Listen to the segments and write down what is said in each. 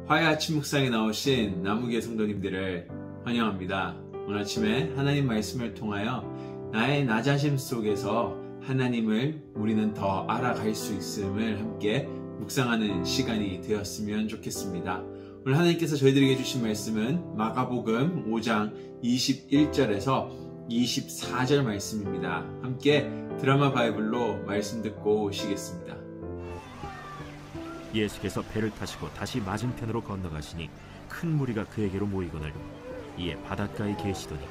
화요 아침 묵상에 나오신 나무교회 성도님들을 환영합니다. 오늘 아침에 하나님 말씀을 통하여 나의 나 자신 속에서 하나님을 우리는 더 알아갈 수 있음을 함께 묵상하는 시간이 되었으면 좋겠습니다. 오늘 하나님께서 저희들에게 주신 말씀은 마가복음 5장 21절에서 24절 말씀입니다. 함께 드라마 바이블로 말씀 듣고 오시겠습니다. 예수께서 배를 타시고 다시 맞은편으로 건너가시니 큰 무리가 그에게로 모이거늘 이에 바닷가에 계시더니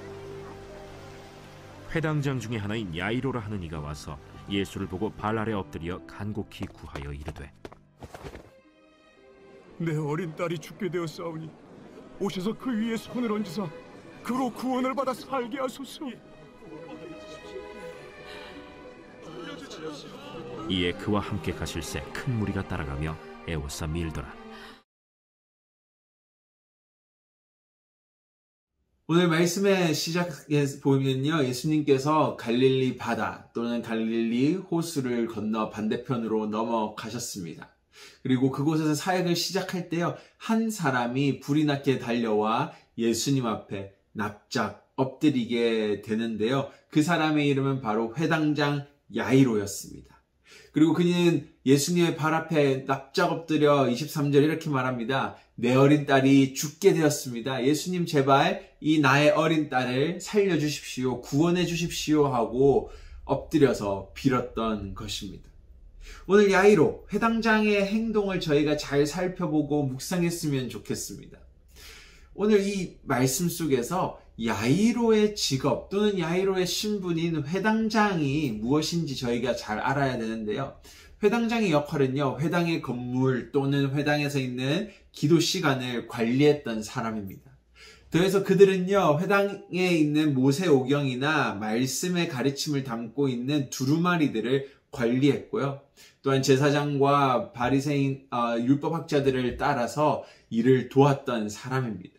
회당장 중에 하나인 야이로라 하는 이가 와서 예수를 보고 발 아래 엎드려 간곡히 구하여 이르되 내 어린 딸이 죽게 되었사오니 오셔서 그 위에 손을 얹으사 그로 구원을 받아 살게 하소서. 이에 그와 함께 가실새 큰 무리가 따라가며 애워싸 밀더라. 오늘 말씀의 시작에 보면요, 예수님께서 갈릴리 바다 또는 갈릴리 호수를 건너 반대편으로 넘어가셨습니다. 그리고 그곳에서 사역을 시작할 때요, 한 사람이 불이 나게 달려와 예수님 앞에 납작 엎드리게 되는데요, 그 사람의 이름은 바로 회당장 야이로였습니다. 그리고 그는 예수님의 발 앞에 납작 엎드려 23절 이렇게 말합니다. 내 어린 딸이 죽게 되었습니다. 예수님 제발 이 나의 어린 딸을 살려주십시오. 구원해 주십시오 하고 엎드려서 빌었던 것입니다. 오늘 야이로 회당장의 행동을 저희가 잘 살펴보고 묵상했으면 좋겠습니다. 오늘 이 말씀 속에서 야이로의 직업 또는 야이로의 신분인 회당장이 무엇인지 저희가 잘 알아야 되는데요. 회당장의 역할은요, 회당의 건물 또는 회당에서 있는 기도 시간을 관리했던 사람입니다. 더해서 그들은요, 회당에 있는 모세오경이나 말씀의 가르침을 담고 있는 두루마리들을 관리했고요. 또한 제사장과 바리새인 율법학자들을 따라서 일을 도왔던 사람입니다.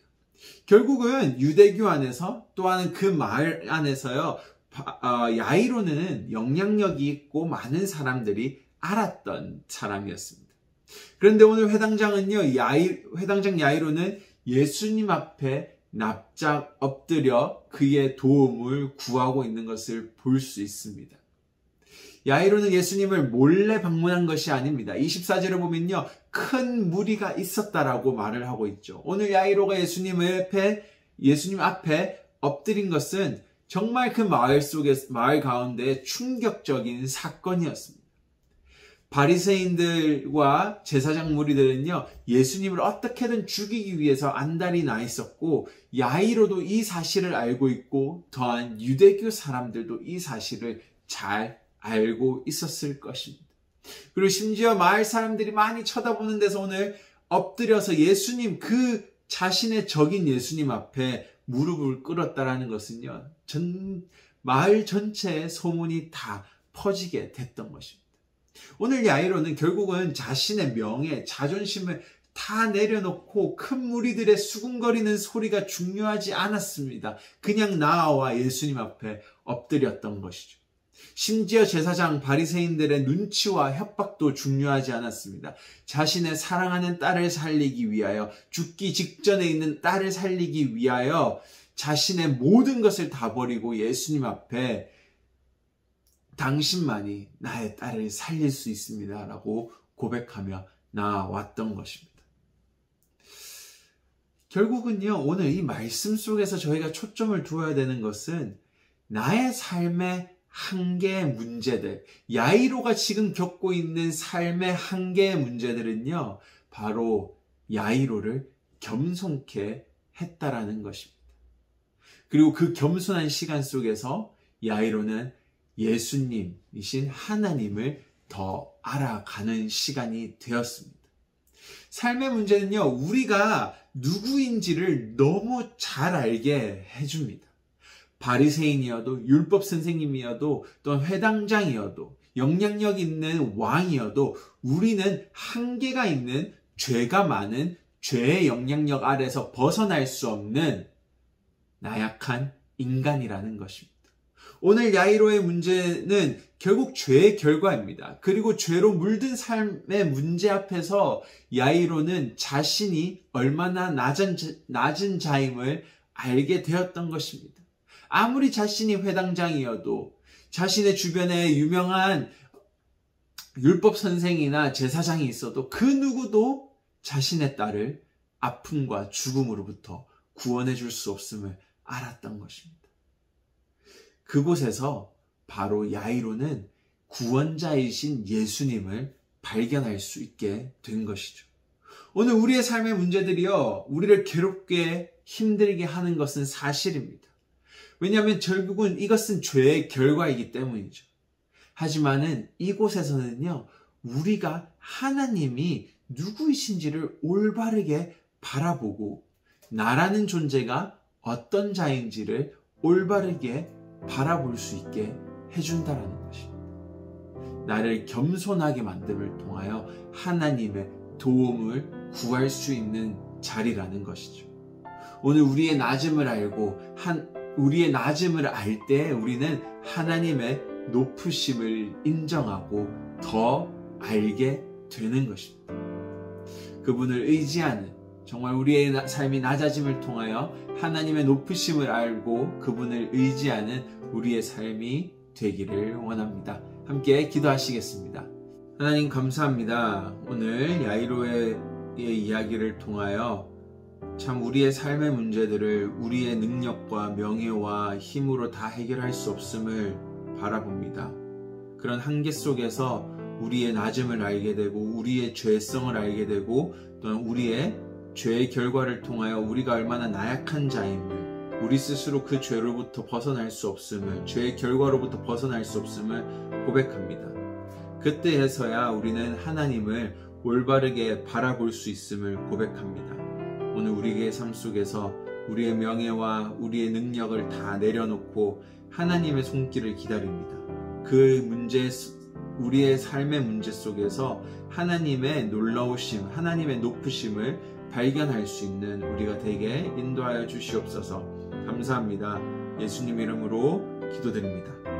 결국은 유대교 안에서 또한 그 마을 안에서요, 야이로는 영향력이 있고 많은 사람들이 알았던 사람이었습니다. 그런데 오늘 회당장은요, 회당장 야이로는 예수님 앞에 납작 엎드려 그의 도움을 구하고 있는 것을 볼 수 있습니다. 야이로는 예수님을 몰래 방문한 것이 아닙니다. 24절을 보면요, 큰 무리가 있었다라고 말을 하고 있죠. 오늘 야이로가 예수님 앞에 엎드린 것은 정말 그 마을 가운데 충격적인 사건이었습니다. 바리새인들과 제사장 무리들은요, 예수님을 어떻게든 죽이기 위해서 안달이 나 있었고, 야이로도 이 사실을 알고 있고, 또한 유대교 사람들도 이 사실을 잘 알고 있었을 것입니다. 그리고 심지어 마을 사람들이 많이 쳐다보는 데서 오늘 엎드려서 예수님, 그 자신의 적인 예수님 앞에 무릎을 꿇었다라는 것은요, 마을 전체에 소문이 다 퍼지게 됐던 것입니다. 오늘 야이로는 결국은 자신의 명예, 자존심을 다 내려놓고 큰 무리들의 수군거리는 소리가 중요하지 않았습니다. 그냥 나와 예수님 앞에 엎드렸던 것이죠. 심지어 제사장 바리새인들의 눈치와 협박도 중요하지 않았습니다. 자신의 사랑하는 딸을 살리기 위하여, 죽기 직전에 있는 딸을 살리기 위하여 자신의 모든 것을 다 버리고 예수님 앞에 당신만이 나의 딸을 살릴 수 있습니다 라고 고백하며 나왔던 것입니다. 결국은요, 오늘 이 말씀 속에서 저희가 초점을 두어야 되는 것은 나의 삶의 한계의 문제들, 야이로가 지금 겪고 있는 삶의 한계의 문제들은요, 바로 야이로를 겸손케 했다라는 것입니다. 그리고 그 겸손한 시간 속에서 야이로는 예수님이신 하나님을 더 알아가는 시간이 되었습니다. 삶의 문제는요, 우리가 누구인지를 너무 잘 알게 해줍니다. 바리새인이어도 율법 선생님이어도 또는 회당장이어도 영향력 있는 왕이어도 우리는 한계가 있는 죄가 많은 죄의 영향력 아래서 벗어날 수 없는 나약한 인간이라는 것입니다. 오늘 야이로의 문제는 결국 죄의 결과입니다. 그리고 죄로 물든 삶의 문제 앞에서 야이로는 자신이 얼마나 낮은 자임을 알게 되었던 것입니다. 아무리 자신이 회당장이어도 자신의 주변에 유명한 율법 선생이나 제사장이 있어도 그 누구도 자신의 딸을 아픔과 죽음으로부터 구원해 줄 수 없음을 알았던 것입니다. 그곳에서 바로 야이로는 구원자이신 예수님을 발견할 수 있게 된 것이죠. 오늘 우리의 삶의 문제들이요, 우리를 괴롭게 힘들게 하는 것은 사실입니다. 왜냐하면 결국은 이것은 죄의 결과이기 때문이죠. 하지만은 이곳에서는요, 우리가 하나님이 누구이신지를 올바르게 바라보고 나라는 존재가 어떤 자인지를 올바르게 바라볼 수 있게 해준다라는 것입니다. 나를 겸손하게 만듦을 통하여 하나님의 도움을 구할 수 있는 자리라는 것이죠. 오늘 우리의 낮음을 알고 우리의 낮음을 알 때 우리는 하나님의 높으심을 인정하고 더 알게 되는 것입니다. 그분을 의지하는, 정말 우리의 삶이 낮아짐을 통하여 하나님의 높으심을 알고 그분을 의지하는 우리의 삶이 되기를 원합니다. 함께 기도하시겠습니다. 하나님 감사합니다. 오늘 야이로의 이야기를 통하여 참 우리의 삶의 문제들을 우리의 능력과 명예와 힘으로 다 해결할 수 없음을 바라봅니다. 그런 한계 속에서 우리의 낮음을 알게 되고 우리의 죄성을 알게 되고 또한 우리의 죄의 결과를 통하여 우리가 얼마나 나약한 자임을, 우리 스스로 그 죄로부터 벗어날 수 없음을, 죄의 결과로부터 벗어날 수 없음을 고백합니다. 그때에서야 우리는 하나님을 올바르게 바라볼 수 있음을 고백합니다. 오늘 우리의 삶 속에서 우리의 명예와 우리의 능력을 다 내려놓고 하나님의 손길을 기다립니다. 그 문제, 우리의 삶의 문제 속에서 하나님의 놀라우심, 하나님의 높으심을 발견할 수 있는 우리가 되게 인도하여 주시옵소서. 감사합니다. 예수님 이름으로 기도드립니다.